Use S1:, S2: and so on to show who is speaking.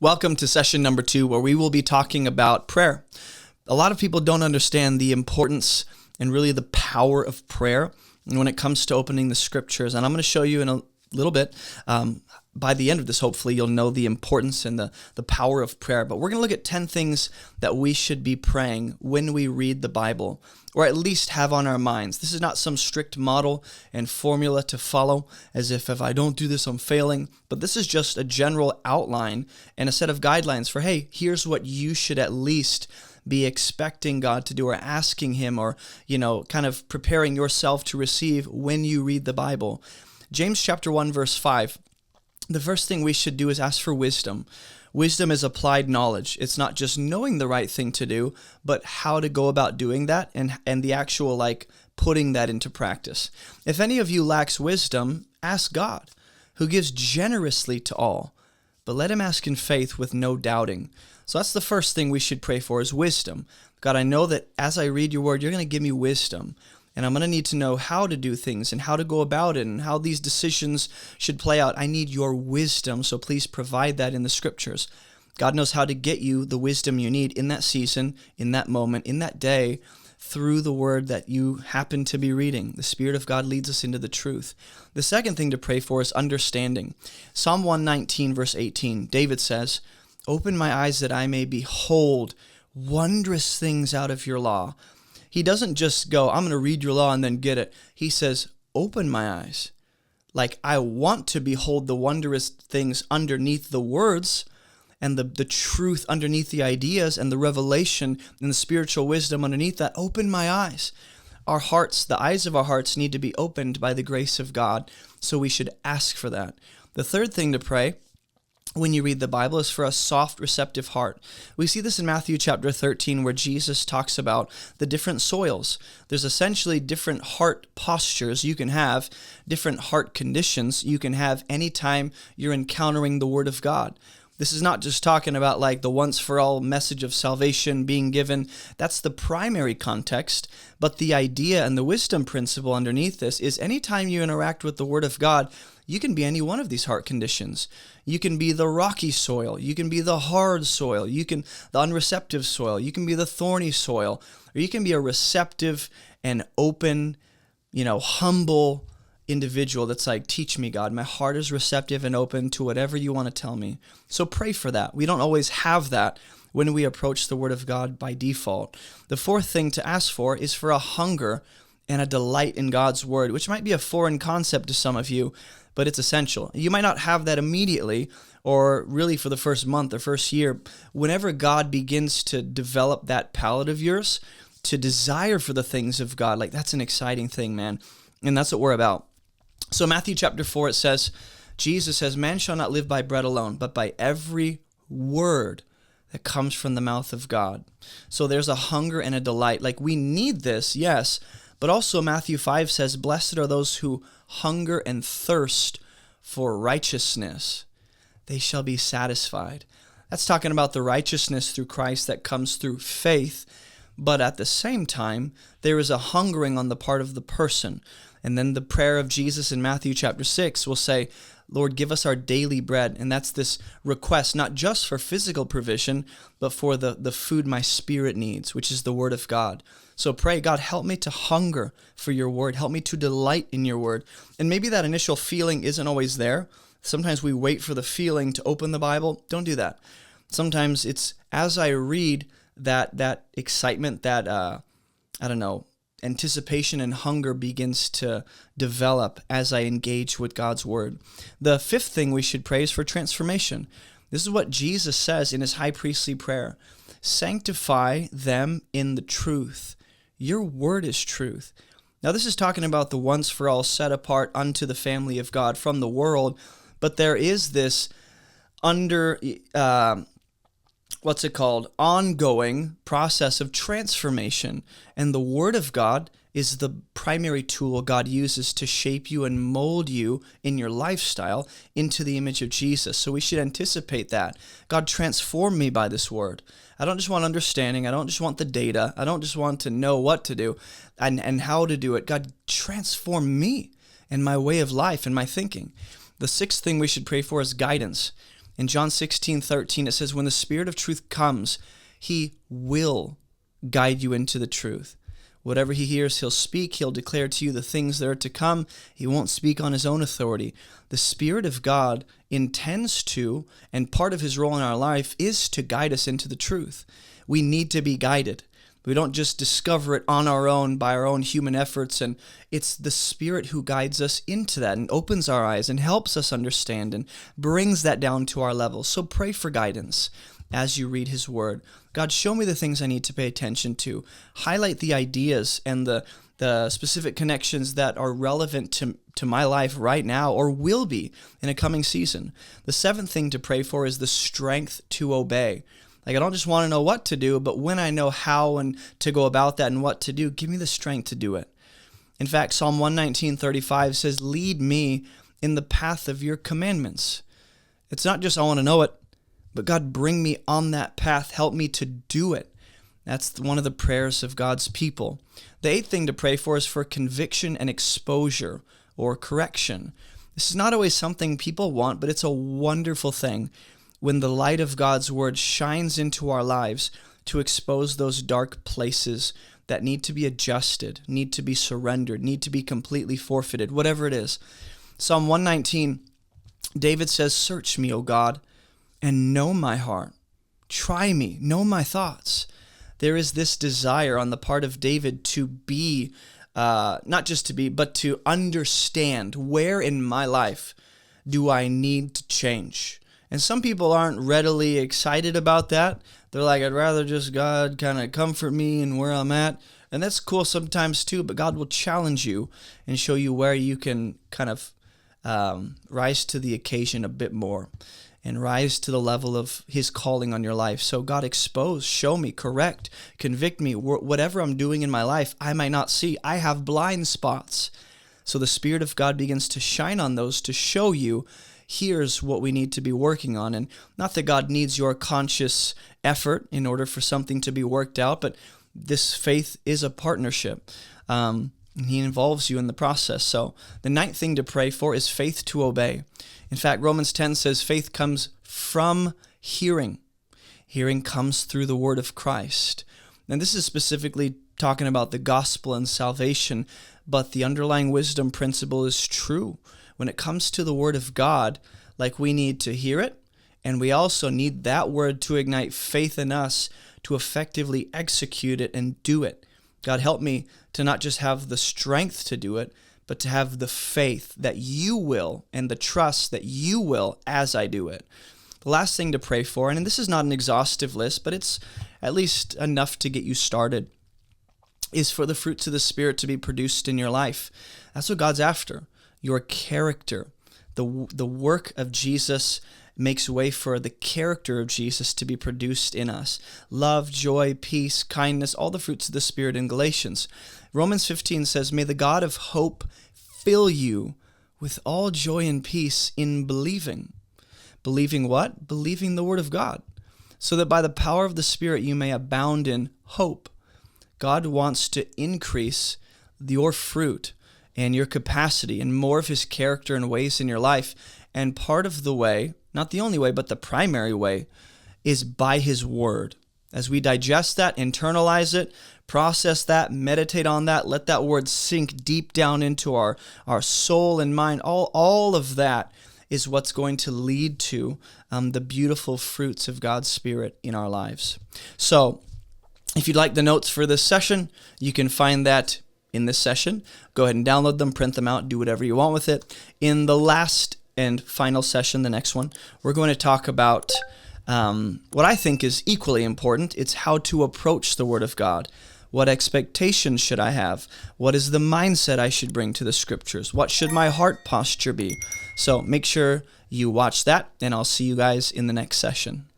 S1: Welcome to session number 2, where we will be talking about prayer. A lot of people don't understand the importance and really the power of prayer when it comes to opening the scriptures. And I'm going to show you in a little bit. By the end of this, hopefully, you'll know the importance and the power of prayer. But we're going to look at 10 things that we should be praying when we read the Bible, or at least have on our minds. This is not some strict model and formula to follow, as if I don't do this, I'm failing. But this is just a general outline and a set of guidelines for, hey, here's what you should at least be expecting God to do, or asking Him, or, kind of preparing yourself to receive when you read the Bible. James chapter 1, verse 5. The first thing we should do is ask for wisdom. Wisdom is applied knowledge. It's not just knowing the right thing to do, but how to go about doing that and the actual putting that into practice. If any of you lacks wisdom, ask God, who gives generously to all, but let him ask in faith with no doubting. So that's the first thing we should pray for, is wisdom. God, I know that as I read your word, you're going to give me wisdom. And I'm going to need to know how to do things and how to go about it and how these decisions should play out. I need your wisdom, so please provide that in the scriptures. God knows how to get you the wisdom you need in that season, in that moment, in that day, through the word that you happen to be reading. The Spirit of God leads us into the truth. The second thing to pray for is understanding. Psalm 119, verse 18, David says, "Open my eyes that I may behold wondrous things out of your law." He doesn't just go, I'm going to read your law and then get it. He says, open my eyes. I want to behold the wondrous things underneath the words and the truth underneath the ideas and the revelation and the spiritual wisdom underneath that. Open my eyes. Our hearts, the eyes of our hearts, need to be opened by the grace of God, so we should ask for that. The third thing to pray when you read the Bible is for a soft, receptive heart. We see this in Matthew chapter 13, where Jesus talks about the different soils. There's essentially different heart postures you can have, different heart conditions you can have anytime you're encountering the Word of God. This is not just talking about the once-for-all message of salvation being given. That's the primary context, but the idea and the wisdom principle underneath this is anytime you interact with the Word of God, you can be any one of these heart conditions. You can be the rocky soil. You can be the hard soil. You can the unreceptive soil. You can be the thorny soil. Or you can be a receptive and open, humble individual that's teach me, God. My heart is receptive and open to whatever you want to tell me. So pray for that. We don't always have that when we approach the Word of God by default. The fourth thing to ask for is for a hunger and a delight in God's Word, which might be a foreign concept to some of you, but it's essential. You might not have that immediately, or really for the first month or first year. Whenever God begins to develop that palate of yours to desire for the things of God, that's an exciting thing, man. And that's what we're about. So Matthew chapter 4, Jesus says, "Man shall not live by bread alone, but by every word that comes from the mouth of God." So there's a hunger and a delight. We need this, yes, but also Matthew 5 says, "Blessed are those who hunger and thirst for righteousness. They shall be satisfied." That's talking about the righteousness through Christ that comes through faith, but at the same time, there is a hungering on the part of the person. And then the prayer of Jesus in Matthew chapter 6 will say, "Lord, give us our daily bread." And that's this request, not just for physical provision, but for the food my spirit needs, which is the Word of God. So pray, God, help me to hunger for your Word. Help me to delight in your Word. And maybe that initial feeling isn't always there. Sometimes we wait for the feeling to open the Bible. Don't do that. Sometimes it's as I read that excitement, that, anticipation and hunger begins to develop as I engage with God's Word. The fifth thing we should pray is for transformation. This is what Jesus says in his high priestly prayer. "Sanctify them in the truth. Your word is truth." Now this is talking about the once for all set apart unto the family of God from the world, but there is this ongoing process of transformation. And the Word of God is the primary tool God uses to shape you and mold you in your lifestyle into the image of Jesus. So we should anticipate that. God, transform me by this Word. I don't just want understanding. I don't just want the data. I don't just want to know what to do and how to do it. God, transform me and my way of life and my thinking. The sixth thing we should pray for is guidance. In John 16:13, it says, when the Spirit of truth comes, he will guide you into the truth. Whatever he hears, he'll speak. He'll declare to you the things that are to come. He won't speak on his own authority. The Spirit of God intends to, and part of his role in our life is to guide us into the truth. We need to be guided. We don't just discover it on our own by our own human efforts, and it's the Spirit who guides us into that and opens our eyes and helps us understand and brings that down to our level. So pray for guidance as you read his word. God, show me the things I need to pay attention to. Highlight the ideas and the specific connections that are relevant to my life right now or will be in a coming season. The seventh thing to pray for is the strength to obey. Like, I don't just want to know what to do, but when I know how and to go about that and what to do, give me the strength to do it. In fact, Psalm 119:35 says, lead me in the path of your commandments. It's not just I want to know it, but God, bring me on that path. Help me to do it. That's one of the prayers of God's people. The eighth thing to pray for is for conviction and exposure or correction. This is not always something people want, but it's a wonderful thing when the light of God's word shines into our lives to expose those dark places that need to be adjusted, need to be surrendered, need to be completely forfeited, whatever it is. Psalm 119, David says, search me, O God, and know my heart. Try me, know my thoughts. There is this desire on the part of David to be, not just to be, but to understand where in my life do I need to change. And some people aren't readily excited about that. They're like, I'd rather just God kind of comfort me and where I'm at. And that's cool sometimes too, but God will challenge you and show you where you can kind of rise to the occasion a bit more and rise to the level of his calling on your life. So God, expose, show me, correct, convict me. Whatever I'm doing in my life, I might not see. I have blind spots. So the Spirit of God begins to shine on those to show you, here's what we need to be working on. And not that God needs your conscious effort in order for something to be worked out, but this faith is a partnership. He involves you in the process. So the ninth thing to pray for is faith to obey. In fact, Romans 10 says faith comes from hearing. Hearing comes through the word of Christ. And this is specifically talking about the gospel and salvation, but the underlying wisdom principle is true. When it comes to the word of God, like, we need to hear it, and we also need that word to ignite faith in us to effectively execute it and do it. God, help me to not just have the strength to do it, but to have the faith that you will and the trust that you will as I do it. The last thing to pray for, and this is not an exhaustive list, but it's at least enough to get you started, is for the fruits of the Spirit to be produced in your life. That's what God's after. Your character. The work of Jesus makes way for the character of Jesus to be produced in us. Love, joy, peace, kindness, all the fruits of the Spirit in Galatians. Romans 15 says, may the God of hope fill you with all joy and peace in believing. Believing what? Believing the word of God, so that by the power of the Spirit you may abound in hope. God wants to increase your fruit and your capacity and more of his character and ways in your life. And part of the way, not the only way, but the primary way, is by his word. As we digest that, internalize it, process that, meditate on that, let that word sink deep down into our soul and mind, all of that is what's going to lead to the beautiful fruits of God's Spirit in our lives. So if you'd like the notes for this session, you can find that in this session. Go ahead and download them, print them out, do whatever you want with it. In the last and final session, the next one, we're going to talk about what I think is equally important. It's how to approach the Word of God. What expectations should I have? What is the mindset I should bring to the Scriptures? What should my heart posture be? So make sure you watch that, and I'll see you guys in the next session.